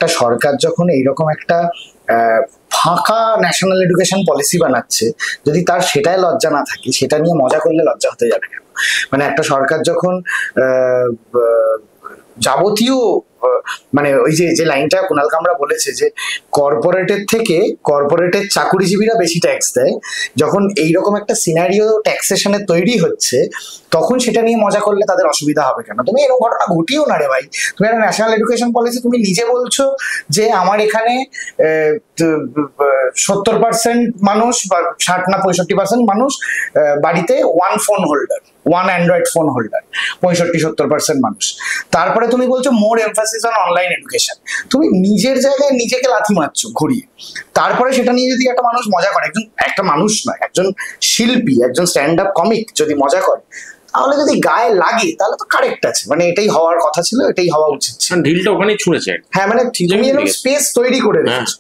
একটা সরকার যখন এইরকম একটা ফাঁকা ন্যাশনাল এডুকেশন পলিসি বানাচ্ছে, যদি তার সেটাই লজ্জা না থাকে, সেটা নিয়ে মজা করলে লজ্জা হতে যাবে কেন? মানে একটা সরকার যখন যাবতীয় মানে ওই যে লাইনটা কুণাল কামরা বলেছে যে কর্পোরেটের চাকুরিজীবীরা বেশি ট্যাক্স দেয়, যখন এইরকম একটা সিনারিও ট্যাক্সেশনে তৈরি হচ্ছে, তখন সেটা নিয়ে মজা করলে তাদের অসুবিধা হবে কেন? তুমি এরকম ঘটনা ঘটিও না রে ভাই। তুমি একটা ন্যাশনাল এডুকেশন পলিসি, তুমি নিজে বলছো যে আমার এখানে 70% মানুষ বা 60 না 65% মানুষ বাড়িতে ওয়ান অ্যান্ড্রয়েড ফোন হোল্ডার, 65-70% মানুষ। তারপরে তুমি বলছো মোর এমফাসিস অন অনলাইন এডুকেশন। তুমি নিজের জায়গায় নিজেকে লাথি মারছো ঘুরিয়ে। তারপরে সেটা নিয়ে যদি একটা মানুষ মজা করে, একটা মানুষ নয়, একজন শিল্পী, একজন স্ট্যান্ড আপ কমিক যদি মজা করে, তাহলে যদি গায়ে লাগে তাহলে তো কারেক্ট আছে, মানে এটাই হওয়ার কথা ছিল, এটাই হওয়া উচিত ছিল। ঢিলটা ওখানেই ছুঁড়েছে। হ্যাঁ, মানে তুমি এরকম স্পেস তৈরি করে রেখেছো।